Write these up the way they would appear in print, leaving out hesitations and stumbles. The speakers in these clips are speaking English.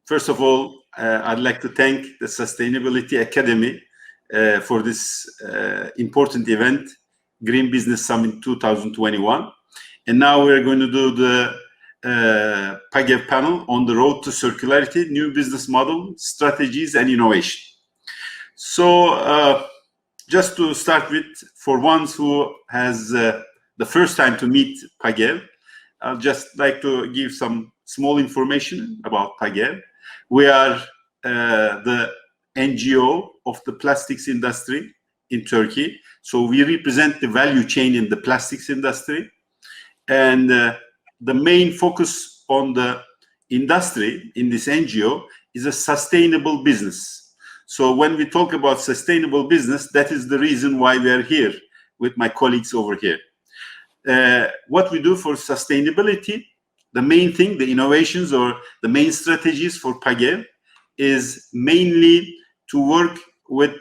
First of all, I'd like to thank the Sustainability Academy for this important event, Green Business Summit 2021. And now we're going to do the PAGEV panel on the road to circularity, new business model, strategies, and innovation. So just to start with, for ones who has the first time to meet PAGEV, I'd just like to give some small information about PAGEV. We are the NGO of the plastics industry in Turkey. So we represent the value chain in the plastics industry. And the main focus on the industry in this NGO is a sustainable business. So when we talk about sustainable business, that is the reason why we are here with my colleagues over here. What we do for sustainability, the main thing, the innovations or the main strategies for PAGEV is mainly to work with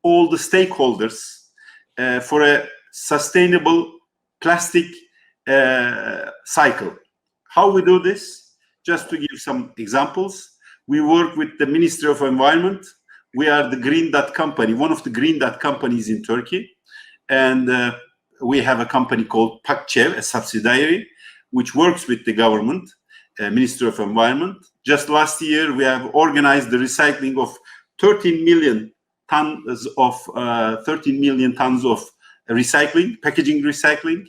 all the stakeholders for a sustainable plastic cycle. How we do this? Just to give some examples, we work with the Ministry of Environment. We are the Green Dot company, one of the Green Dot companies in Turkey. And we have a company called PAGEV, a subsidiary, which works with the government, Ministry of Environment. Just last year, we have organized the recycling of 13 million tons of recycling, packaging recycling.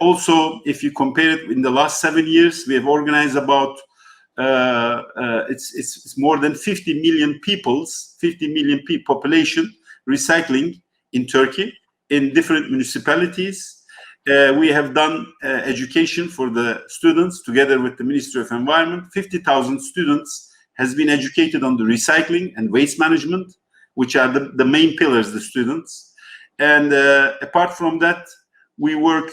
Also, if you compare it in the last 7 years, we have organized about it's more than 50 million population recycling in Turkey in different municipalities. We have done education for the students together with the Ministry of Environment. 50,000 students has been educated on the recycling and waste management, which are the main pillars, the students. And apart from that, we work,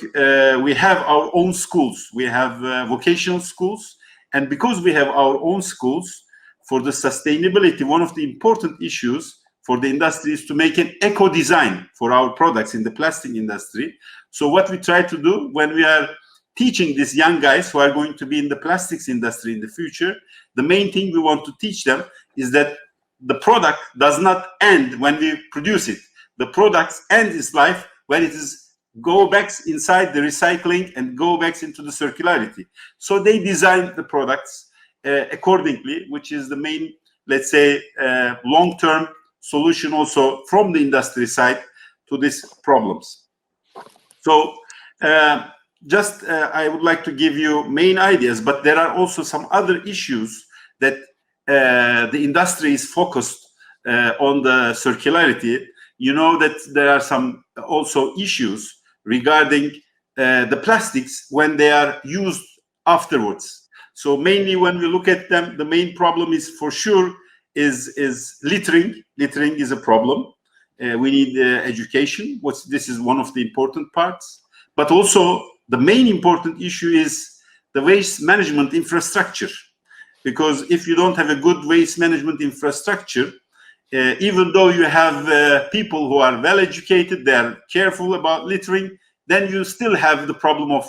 we have our own schools. We have vocational schools. And because we have our own schools, for the sustainability, one of the important issues for the industry is to make an eco-design for our products in the plastic industry. So what we try to do when we are teaching these young guys who are going to be in the plastics industry in the future, the main thing we want to teach them is that the product does not end when we produce it. The product ends its life when it is go back inside the recycling and go back into the circularity. So they design the products accordingly, which is the main, let's say, long-term solution also from the industry side to these problems. So I would like to give you main ideas, but there are also some other issues that the industry is focused on the circularity. You know that there are some also issues regarding the plastics when they are used afterwards. So mainly when we look at them, the main problem is for sure is littering. Littering is a problem. We need education. This is one of the important parts. But also the main important issue is the waste management infrastructure. Because if you don't have a good waste management infrastructure, even though you have people who are well educated, they are careful about littering, then you still have the problem of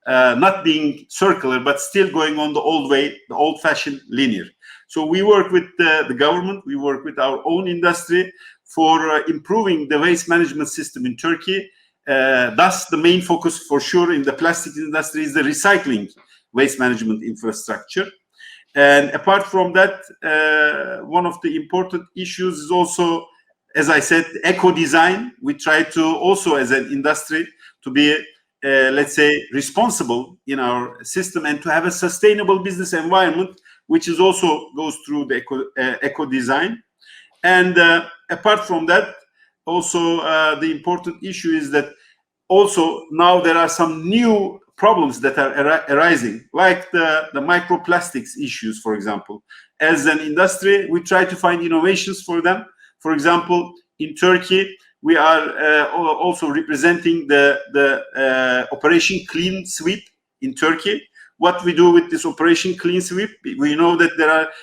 not being circular, but still going on the old way, the old-fashioned linear. So we work with the government, we work with our own industry for improving the waste management system in Turkey. Thus, the main focus for sure in the plastic industry is the recycling waste management infrastructure. And apart from that, one of the important issues is also, as I said, eco-design. We try to also, as an industry, to be, let's say, responsible in our system and to have a sustainable business environment, which is also goes through the eco-design. And apart from that, also the important issue is that also now there are some new problems that are arising, like the microplastics issues, for example. As an industry, we try to find innovations for them. For example, in Turkey, we are also representing the Operation Clean Sweep in Turkey. What we do with this Operation Clean Sweep, we know that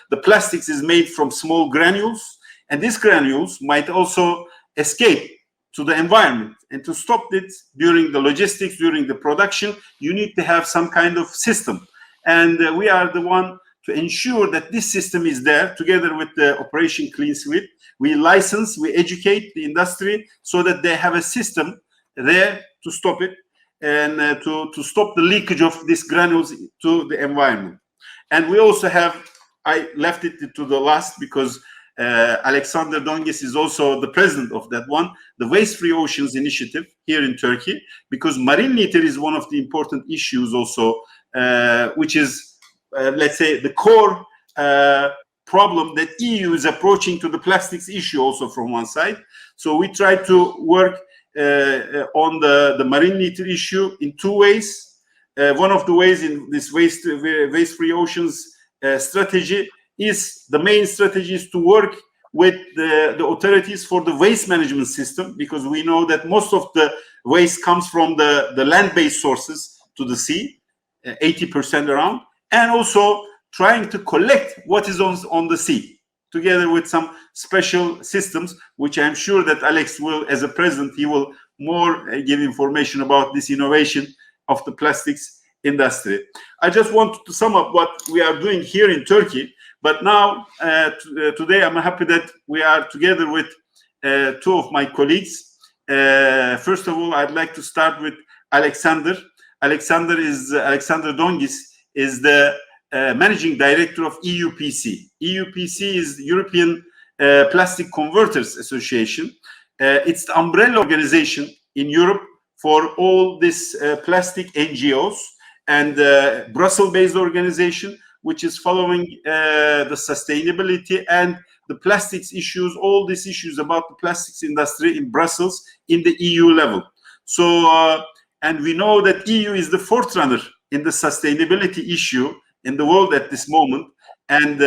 the plastics is made from small granules, and these granules might also escape to the environment. And to stop it during the logistics, during the production, you need to have some kind of system. and we are the one to ensure that this system is there together with the Operation Clean Sweep. We license, we educate the industry so that they have a system there to stop it and to stop the leakage of these granules to the environment. And we also have, I left it to the last because Alexandre Dangis is also the president of that one, the Waste Free Oceans Initiative here in Turkey, because marine litter is one of the important issues also, which is, let's say, the core problem that EU is approaching to the plastics issue also from one side. So we try to work on the marine litter issue in two ways. One of the ways in this waste free oceans strategy is the main strategy is to work with the authorities for the waste management system, because we know that most of the waste comes from the land-based sources to the sea, 80% around, and also trying to collect what is on the sea, together with some special systems, which I'm sure that Alex will, as a president, he will more give information about this innovation of the plastics industry. I just wanted to sum up what we are doing here in Turkey, but now, today, I'm happy that we are together with two of my colleagues. First of all, I'd like to start with Alexandre. Alexandre Dangis is the Managing Director of EUPC. EUPC is the European Plastic Converters Association. It's the umbrella organization in Europe for all these plastic NGOs, and Brussels-based organization, which is following the sustainability and the plastics issues, all these issues about the plastics industry in Brussels in the EU level. So, and we know that EU is the forerunner in the sustainability issue in the world at this moment. And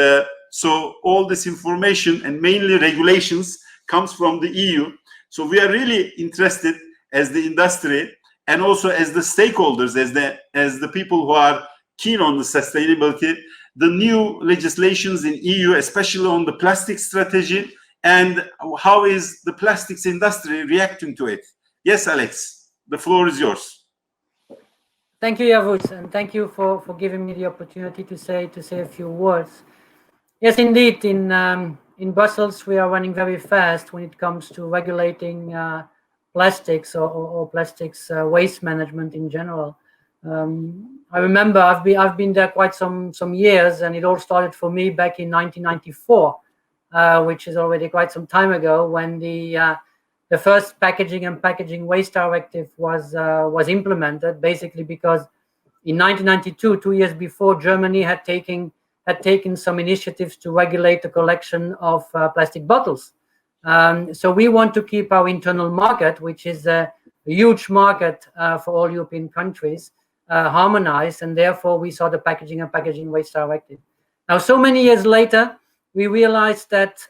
so all this information and mainly regulations comes from the EU. So we are really interested as the industry and also as the stakeholders, as the people who are keen on the sustainability, the new legislations in EU, especially on the plastic strategy, and how is the plastics industry reacting to it? Yes, Alex, the floor is yours. Thank you, Yavuz, and thank you for giving me the opportunity to say a few words. Yes, indeed, in Brussels, we are running very fast when it comes to regulating plastics or plastics waste management in general. I remember I've been there quite some years, and it all started for me back in 1994, which is already quite some time ago, when the first packaging and packaging waste directive was implemented, basically because in 1992, 2 years before, Germany had taken some initiatives to regulate the collection of plastic bottles. So we want to keep our internal market, which is a huge market for all European countries, harmonized, and therefore we saw the packaging and packaging waste directive. Now, so many years later, we realized that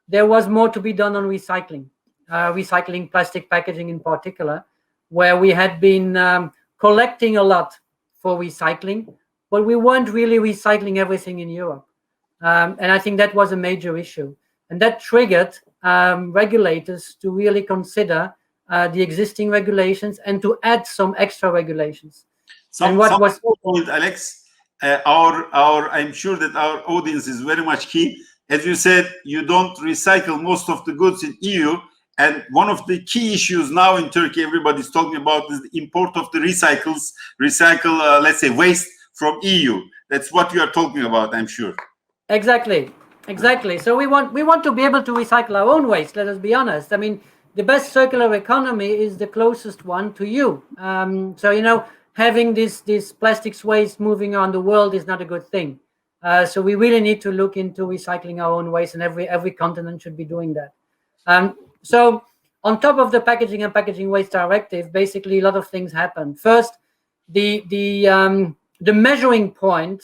there was more to be done on recycling plastic packaging in particular, where we had been collecting a lot for recycling, but we weren't really recycling everything in Europe. And I think that was a major issue. And that triggered regulators to really consider the existing regulations and to add some extra regulations. Point, Alex, I'm sure that our audience is very much keen. As you said, you don't recycle most of the goods in EU. And one of the key issues now in Turkey, everybody's talking about, is the import of the let's say, waste from EU. That's what you are talking about, I'm sure. Exactly. So we want to be able to recycle our own waste. Let us be honest. I mean, the best circular economy is the closest one to you. So having this plastics waste moving around the world is not a good thing. So we really need to look into recycling our own waste, and every continent should be doing that. So on top of the packaging and packaging waste directive, basically a lot of things happened. First, the measuring point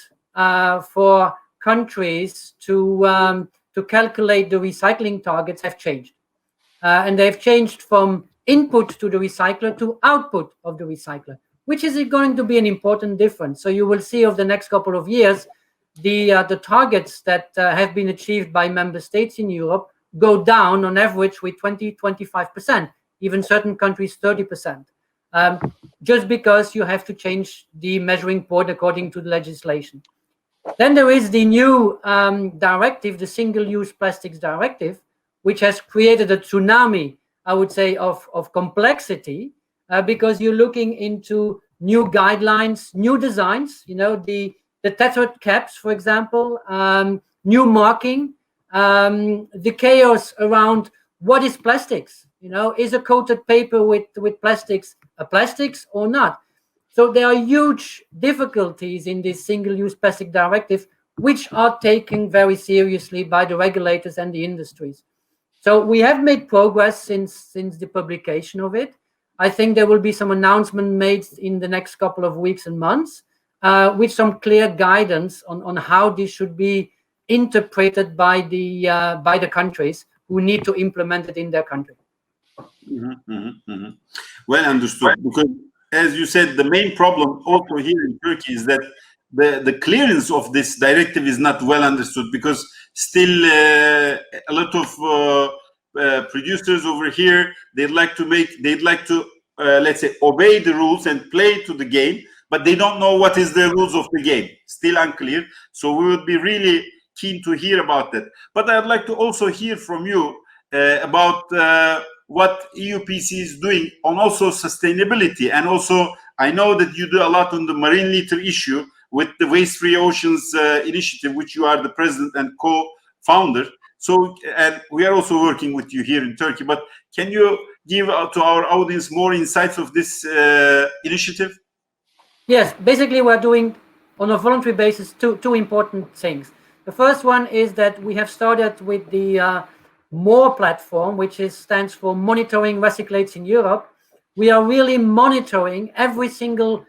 for countries to calculate the recycling targets have changed, and they've changed from input to the recycler to output of the recycler, which is going to be an important difference. So you will see over the next couple of years the targets that have been achieved by member states in Europe go down on average with 20-25%, even certain countries 30%. just because you have to change the measuring board according to the legislation. Then there is the new directive, the Single-Use Plastics Directive, which has created a tsunami, I would say, of complexity, because you're looking into new guidelines, new designs, the tethered caps, for example, new marking, the chaos around what is plastics, is a coated paper with plastics a plastics or not? So there are huge difficulties in this Single-Use Plastic Directive, which are taken very seriously by the regulators and the industries. So we have made progress since the publication of it. I think there will be some announcement made in the next couple of weeks and months, with some clear guidance on how this should be interpreted by the countries who need to implement it in their country. Well understood. Because, as you said, the main problem also here in Turkey is that the clearance of this directive is not well understood, because still a lot of producers over here, they'd like to let's say obey the rules and play to the game, but they don't know what is the rules of the game. Still unclear. So we would be really keen to hear about that. But I'd like to also hear from you about what EUPC is doing on also sustainability. And also, I know that you do a lot on the marine litter issue with the Waste Free Oceans initiative, which you are the president and co-founder. So, and we are also working with you here in Turkey. But can you give to our audience more insights of this initiative? Yes, basically we're doing on a voluntary basis two important things. The first one is that we have started with the MORE platform, which stands for Monitoring Recyclates in Europe. We are really monitoring every single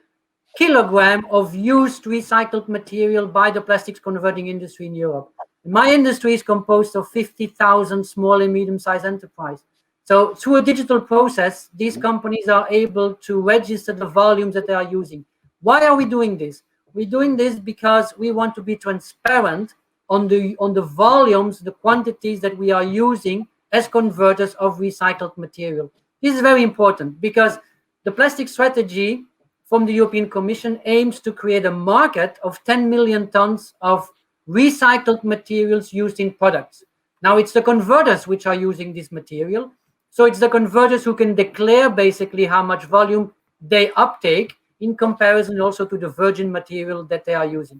kilogram of used recycled material by the plastics converting industry in Europe. My industry is composed of 50,000 small and medium-sized enterprises. So through a digital process, these companies are able to register the volumes that they are using. Why are we doing this? We're doing this because we want to be transparent on the volumes, the quantities that we are using as converters of recycled material. This is very important because the plastic strategy from the European Commission aims to create a market of 10 million tons of recycled materials used in products. Now it's the converters which are using this material. So it's the converters who can declare basically how much volume they uptake in comparison also to the virgin material that they are using.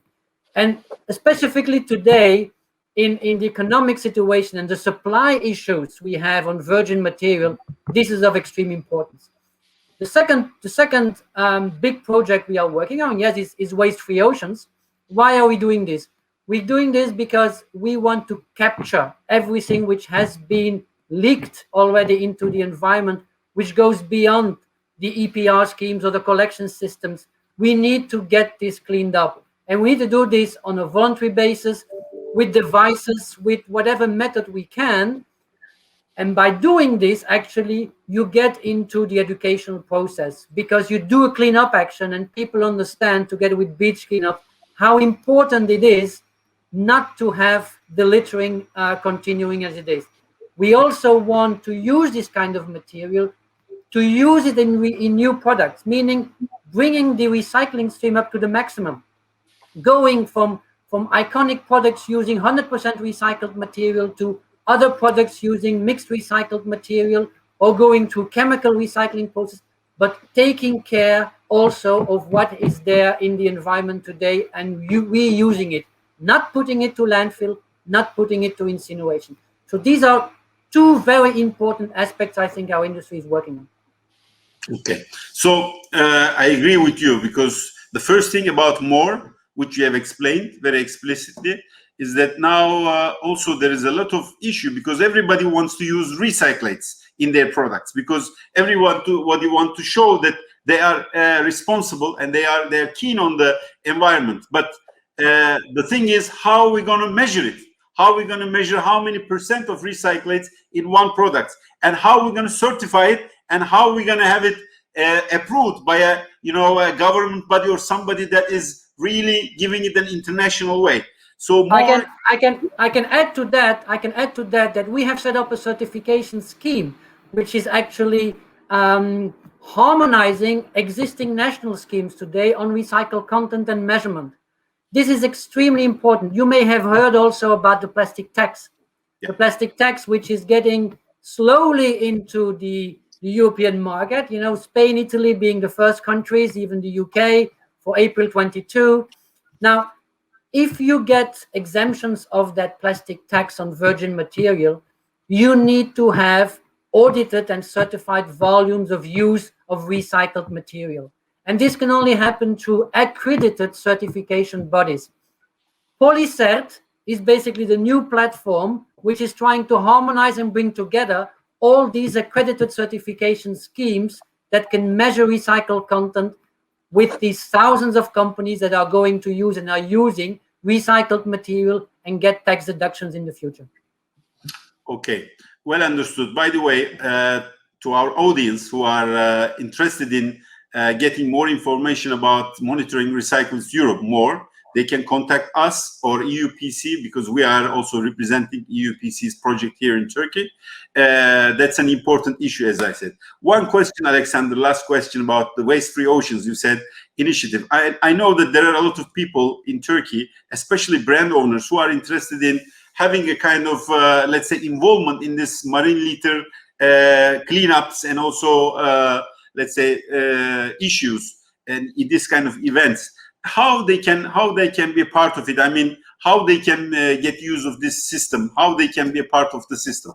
And specifically today, in the economic situation and the supply issues we have on virgin material, this is of extreme importance. The second big project we are working on, yes, is Waste Free Oceans. Why are we doing this? We're doing this because we want to capture everything which has been leaked already into the environment, which goes beyond the EPR schemes or the collection systems. We need to get this cleaned up. And we need to do this on a voluntary basis with devices, with whatever method we can. And by doing this, actually, you get into the educational process because you do a cleanup action and people understand, together with beach cleanup, how important it is not to have the littering continuing as it is. We also want to use this kind of material to use it in new products, meaning bringing the recycling stream up to the maximum. Going from iconic products using 100% recycled material to other products using mixed recycled material, or going through chemical recycling process, but taking care also of what is there in the environment today and reusing it, not putting it to landfill, not putting it to incineration. So these are two very important aspects I think our industry is working on. Okay, so I agree with you, because the first thing about MORE, which you have explained very explicitly, is that now also there is a lot of issue because everybody wants to use recyclates in their products, because everyone want to show that they are responsible and they're keen on the environment. But the thing is, how are we going to measure it? How are we going to measure how many % of recyclates in one product, and how are we going to certify it, and how are we going to have it approved by a government body or somebody that is really giving it an international way? So more... I can add to that. that we have set up a certification scheme, which is actually harmonizing existing national schemes today on recycled content and measurement. This is extremely important. You may have heard also about the plastic tax. The plastic tax, which is getting slowly into the European market, you know, Spain, Italy being the first countries, even the UK for April 22. Now, if you get exemptions of that plastic tax on virgin material, you need to have audited and certified volumes of use of recycled material. And this can only happen through accredited certification bodies. Polycert is basically the new platform which is trying to harmonize and bring together all these accredited certification schemes that can measure recycled content with these thousands of companies that are going to use and are using recycled material and get tax deductions in the future. Okay, well understood. By the way, to our audience who are interested in getting more information about monitoring Recycles Europe more, they can contact us or EUPC, because we are also representing EUPC's project here in Turkey. That's an important issue, as I said. One question, Alexandre, last question about the waste-free oceans. You said initiative. I know that there are a lot of people in Turkey, especially brand owners, who are interested in having a kind of, let's say, involvement in this marine litter cleanups and also, let's say, issues and in this kind of events. How they can be a part of it? I mean, how they can get use of this system? How they can be a part of the system?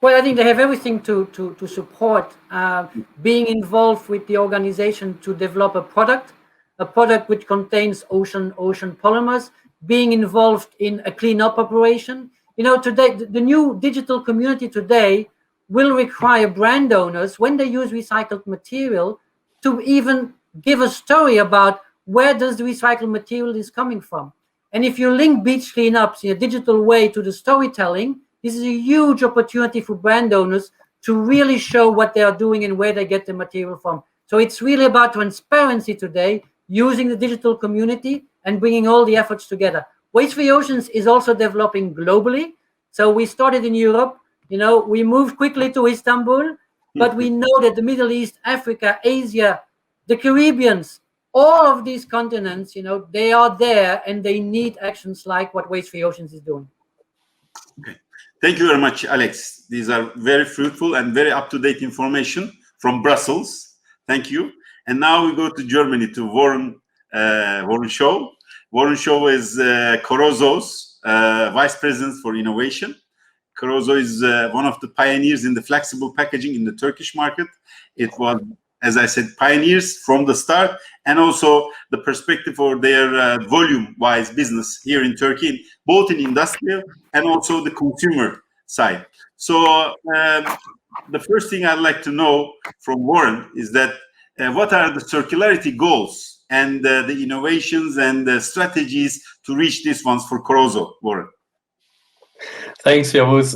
Well, I think they have everything to support being involved with the organization to develop a product which contains ocean polymers, being involved in a cleanup operation. You know, today, the new digital community today will require brand owners, when they use recycled material, to even give a story about where does the recycled material is coming from. And if you link beach cleanups in a digital way to the storytelling, this is a huge opportunity for brand owners to really show what they are doing and where they get the material from. So it's really about transparency today, using the digital community and bringing all the efforts together. Waste-free Oceans is also developing globally. So we started in Europe, you know, we moved quickly to Istanbul, but we know that the Middle East, Africa, Asia, the Caribbeans, all of these continents, you know, they are there and they need actions like what Waste-free Oceans is doing. Okay. Thank you very much, Alex. These are very fruitful and very up-to-date information from Brussels. Thank you. And now we go to Germany, to Warren Shaw. Warren Shaw is Korozo's Vice President for Innovation. Korozo is one of the pioneers in the flexible packaging in the Turkish market. It was, as I said, pioneers from the start, and also the perspective for their volume-wise business here in Turkey, both in industrial and also the consumer side. So the first thing I'd like to know from Warren is that what are the circularity goals and the innovations and the strategies to reach these ones for Korozo, Warren? Thanks, Yavuz,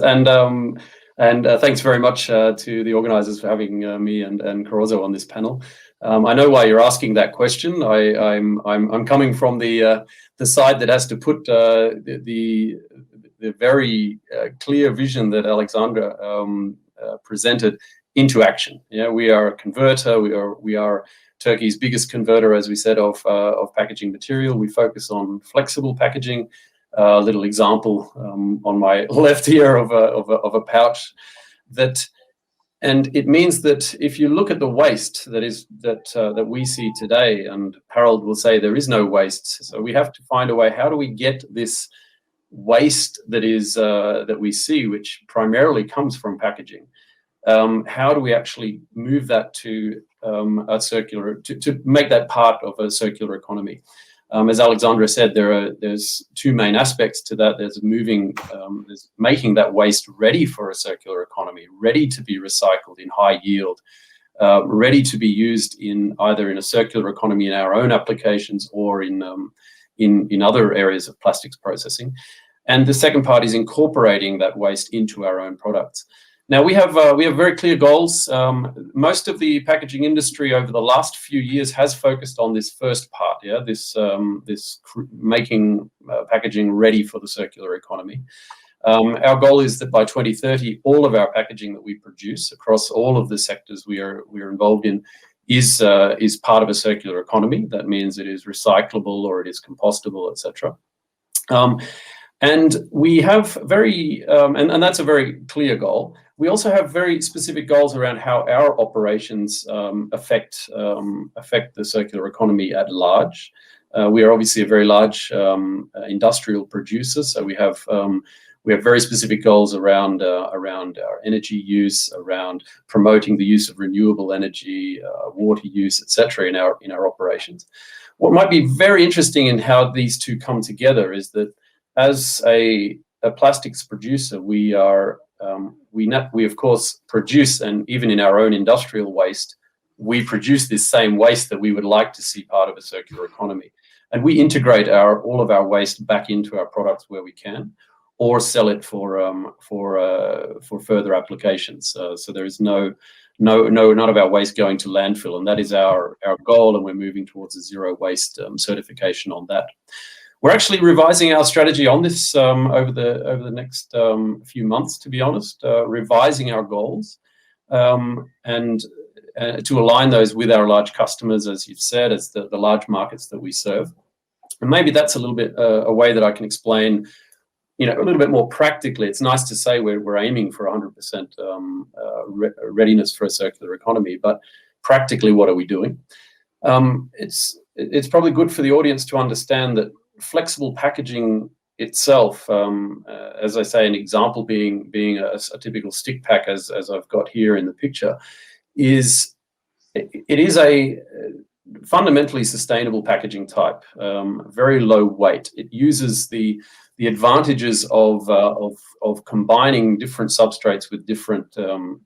and thanks very much to the organisers for having me and Korozo on this panel. I know why you're asking that question. I'm coming from the side that has to put the very clear vision that Alexandre presented into action. Yeah, we are a converter. We are Turkey's biggest converter, as we said, of packaging material. We focus on flexible packaging. A little example on my left here of a pouch and it means that if you look at the waste that we see today, and Harold will say there is no waste, so we have to find a way. How do we get this waste that we see, which primarily comes from packaging? How do we actually move that to a circular, to make that part of a circular economy? As Alexandre said, there's two main aspects to that. There's making that waste ready for a circular economy, ready to be recycled in high yield, ready to be used either in a circular economy in our own applications or in other areas of plastics processing. And the second part is incorporating that waste into our own products. Now we have very clear goals. Most of the packaging industry over the last few years has focused on this first part, this making packaging ready for the circular economy. Our goal is that by 2030, all of our packaging that we produce across all of the sectors we are involved in is part of a circular economy. That means it is recyclable or it is compostable, etc. And we have and that's a very clear goal. We also have very specific goals around how our operations affect the circular economy at large. We are obviously a very large industrial producer, so we have very specific goals around our energy use, around promoting the use of renewable energy, water use, etc. in our operations. What might be very interesting in how these two come together is that as a plastics producer, we of course produce, and even in our own industrial waste, we produce this same waste that we would like to see part of a circular economy. And we integrate all of our waste back into our products where we can, or sell it for further applications. So there is none of our waste going to landfill, and that is our goal, and we're moving towards a zero waste certification on that. We're actually revising our strategy on this over the next few months, to be honest, revising our goals and to align those with our large customers, as you've said, as the large markets that we serve. And maybe that's a little bit a way that I can explain, a little bit more practically. It's nice to say we're aiming for 100% readiness for a circular economy, but practically, what are we doing? It's probably good for the audience to understand that flexible packaging itself, as I say, an example being a typical stick pack, as I've got here in the picture, is a fundamentally sustainable packaging type, very low weight. It uses the advantages of combining different substrates with different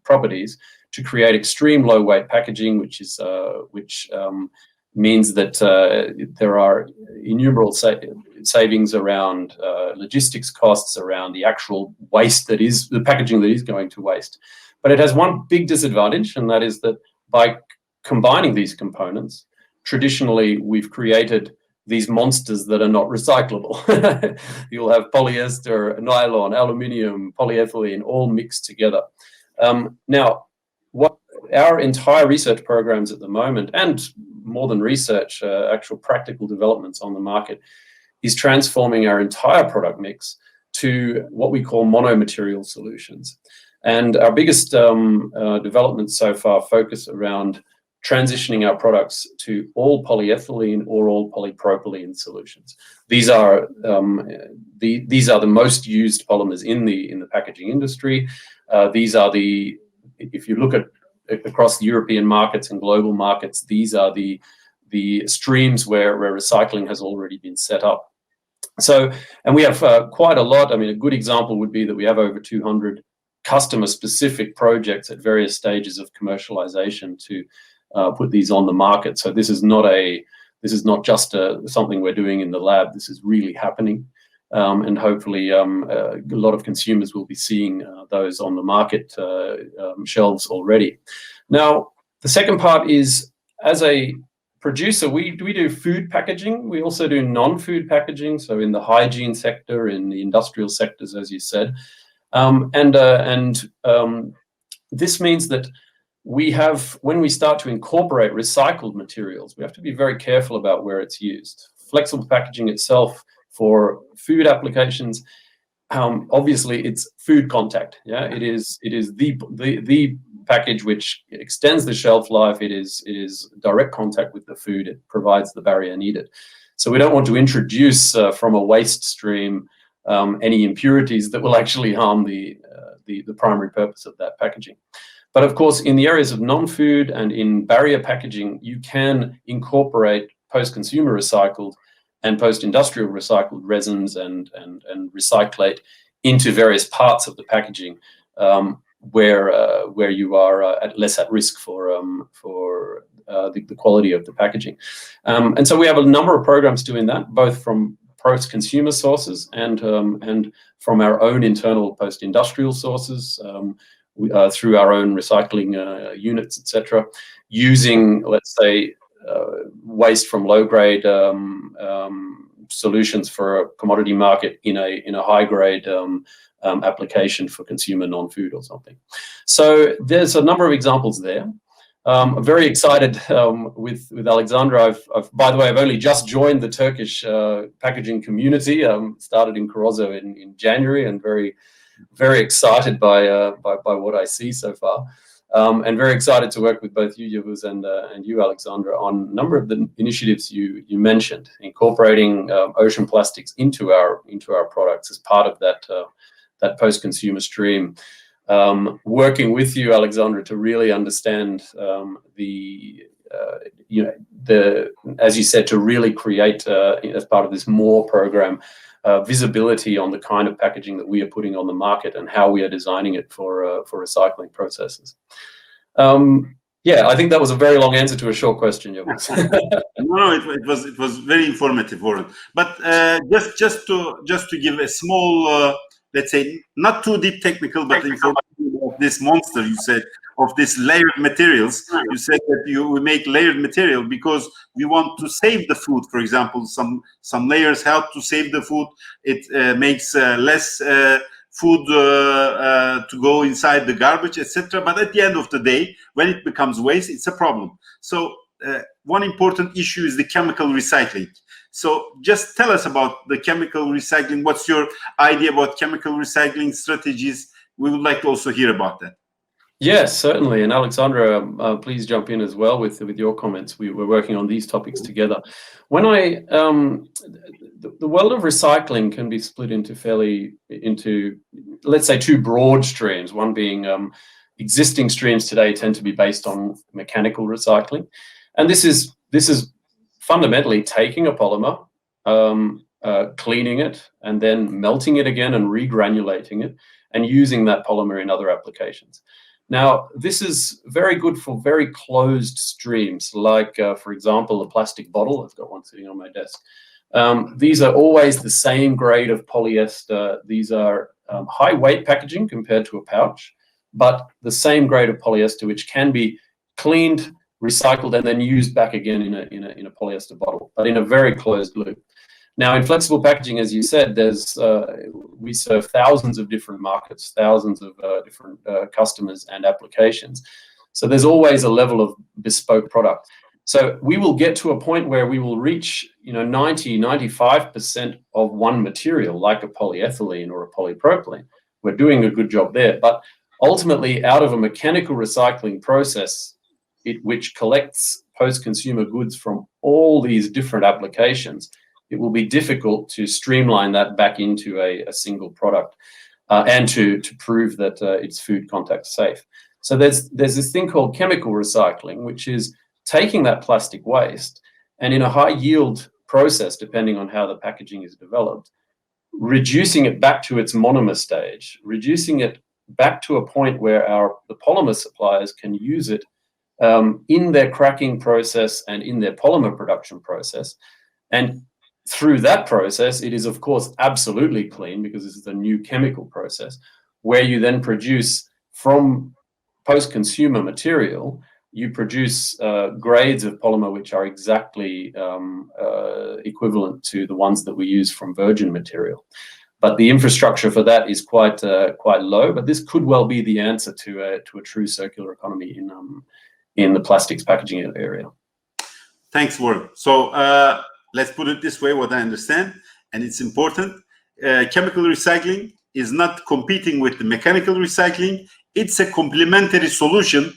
properties to create extreme low weight packaging, which means that there are innumerable savings around logistics costs, around the actual waste that is the packaging that is going to waste. But it has one big disadvantage, and that is that by combining these components, traditionally we've created these monsters that are not recyclable. You'll have polyester, nylon, aluminium, polyethylene, all mixed together. Now, what our entire research programs at the moment, and more than research, actual practical developments on the market, is transforming our entire product mix to what we call monomaterial solutions. And our biggest developments so far focus around transitioning our products to all polyethylene or all polypropylene solutions. These are the most used polymers in the packaging industry. These are if you look at across the European markets and global markets, these are the streams where recycling has already been set up. So, and we have quite a lot. I mean, a good example would be that we have over 200 customer-specific projects at various stages of commercialization to put these on the market. So this is not just something we're doing in the lab. This is really happening, and hopefully a lot of consumers will be seeing those on the market shelves already. Now, the second part is, as a producer, we do food packaging. We also do non-food packaging, so in the hygiene sector, in the industrial sectors, as you said, this means that when we start to incorporate recycled materials, we have to be very careful about where it's used. Flexible packaging itself for food applications, obviously it's food contact. Yeah, it is the package which extends the shelf life. It is direct contact with the food. It provides the barrier needed. So we don't want to introduce from a waste stream any impurities that will actually harm the primary purpose of that packaging. But of course, in the areas of non-food and in barrier packaging, you can incorporate post-consumer recycled and post-industrial recycled resins and recyclate into various parts of the packaging where you are less at risk for the quality of the packaging. And so we have a number of programs doing that, both from post-consumer sources and from our own internal post-industrial sources, through our own recycling units, etc., using, let's say, waste from low-grade solutions for a commodity market in a high grade application for consumer non-food or something. So there's a number of examples there. I'm very excited with Alexandre. I've by the way, I've only just joined the Turkish packaging community. Started in Korozo in January, and very excited by what I see so far. And very excited to work with both you, Yavuz, and you, Alexandre, on a number of the initiatives you mentioned, incorporating ocean plastics into our products as part of that post-consumer stream. Working with you, Alexandre, to really understand as you said, to really create as part of this MORE program, visibility on the kind of packaging that we are putting on the market and how we are designing it for recycling processes. Yeah, I think that was a very long answer to a short question, Yavuz. No, it was very informative, Warren. But just to give a small, let's say, not too deep technical, but information of this monster, you said, of this layered materials. You said that we make layered material because we want to save the food. For example, some layers help to save the food. It makes less food to go inside the garbage, etc. But at the end of the day, when it becomes waste, it's a problem. So one important issue is the chemical recycling. So just tell us about the chemical recycling. What's your idea about chemical recycling strategies? We would like to also hear about that. Yes, certainly. And Alexandre, please jump in as well with your comments. We're working on these topics together. When the world of recycling can be split into let's say two broad streams. One being existing streams today tend to be based on mechanical recycling, and this is fundamentally taking a polymer, cleaning it, and then melting it again and regranulating it, and using that polymer in other applications. Now, this is very good for very closed streams, like, for example, a plastic bottle. I've got one sitting on my desk. These are always the same grade of polyester. These are high weight packaging compared to a pouch, but the same grade of polyester, which can be cleaned, recycled, and then used back again in a polyester bottle, but in a very closed loop. Now, in flexible packaging, as you said, we serve thousands of different markets, thousands of different customers and applications. So there's always a level of bespoke product. So we will get to a point where we will reach 90-95% of one material, like a polyethylene or a polypropylene. We're doing a good job there. But ultimately, out of a mechanical recycling process, which collects post-consumer goods from all these different applications, it will be difficult to streamline that back into a single product and to prove that it's food contact safe. So there's this thing called chemical recycling, which is taking that plastic waste and in a high yield process, depending on how the packaging is developed, reducing it back to its monomer stage, reducing it back to a point where the polymer suppliers can use it in their cracking process and in their polymer production process. And through that process, it is, of course, absolutely clean because this is a new chemical process where you then produce from post-consumer material, you produce grades of polymer which are exactly equivalent to the ones that we use from virgin material. But the infrastructure for that is quite low. But this could well be the answer to a true circular economy in the plastics packaging area. Thanks, Warren. So let's put it this way, what I understand, and it's important. Chemical recycling is not competing with the mechanical recycling. It's a complementary solution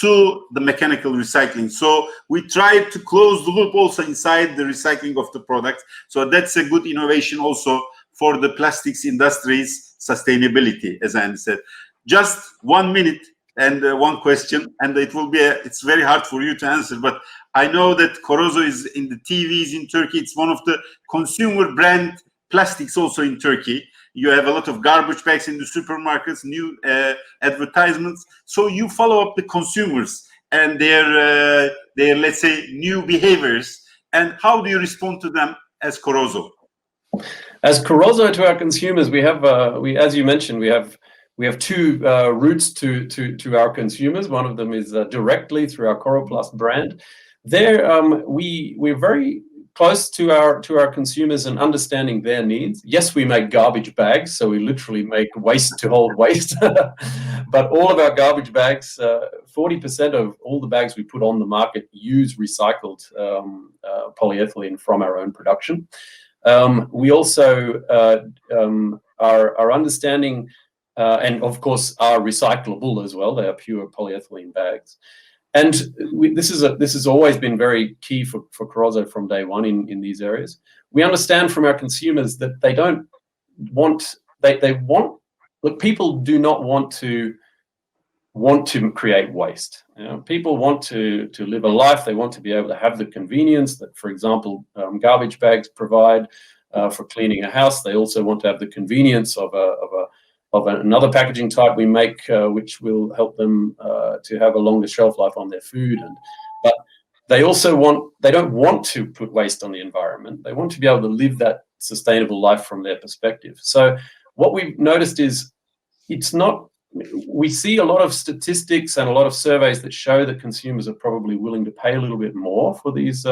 to the mechanical recycling. So we try to close the loop also inside the recycling of the product. So that's a good innovation also for the plastics industry's sustainability, as I understand. Just 1 minute and one question, and it's very hard for you to answer, but I know that Korozo is in the TVs in Turkey. It's one of the consumer brand plastics also in Turkey. You have a lot of garbage bags in the supermarkets, new advertisements. So you follow up the consumers and their let's say new behaviors. And how do you respond to them as Korozo? As Korozo, to our consumers, we have as you mentioned, we have two routes to our consumers. One of them is directly through our Coroplast brand. There, we're very close to our consumers and understanding their needs. Yes, we make garbage bags, so we literally make waste to hold waste. But all of our garbage bags, 40% of all the bags we put on the market use recycled polyethylene from our own production. We also are understanding, and of course are recyclable as well. They are pure polyethylene bags. And this has always been very key for Korozo from day one in these areas. We understand from our consumers that they don't want, look, people do not want to create waste. You know, people want to live a life. They want to be able to have the convenience that, for example, garbage bags provide for cleaning a house. They also want to have the convenience of another packaging type we make, which will help them to have a longer shelf life on their food. But they also don't want to put waste on the environment. They want to be able to live that sustainable life from their perspective. So what we've noticed is we see a lot of statistics and a lot of surveys that show that consumers are probably willing to pay a little bit more for these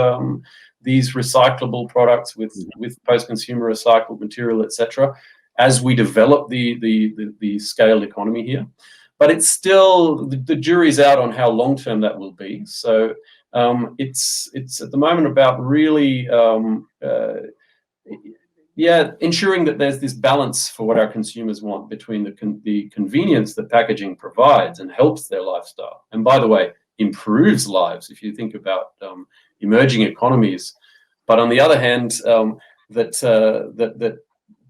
recyclable products with post-consumer recycled material, etc., as we develop the scaled economy here. But it's still, the jury's out on how long-term that will be. So it's at the moment about really ensuring that there's this balance for what our consumers want between the convenience that packaging provides and helps their lifestyle. And by the way, improves lives if you think about emerging economies. But on the other hand, that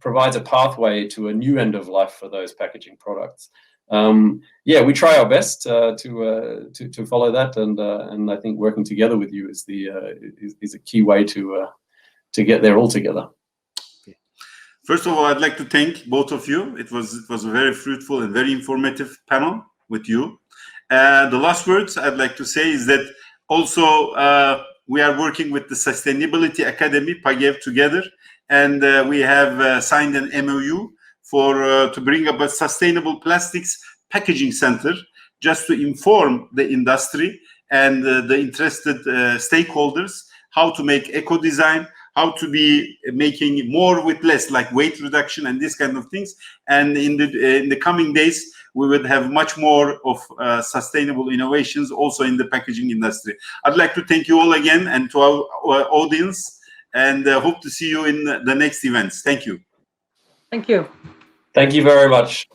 provides a pathway to a new end of life for those packaging products. We try our best to follow that, and I think working together with you is a key way to get there all together. First of all, I'd like to thank both of you. It was a very fruitful and very informative panel with you. The last words I'd like to say is that also we are working with the Sustainability Academy, PAGEV, together, and we have signed an MOU to bring up a sustainable plastics packaging center, just to inform the industry and the interested stakeholders how to make eco-design, how to be making more with less, like weight reduction and this kind of things. And in the coming days, we will have much more of sustainable innovations also in the packaging industry. I'd like to thank you all again, and to our audience, and hope to see you in the next events. Thank you. Thank you. Thank you very much.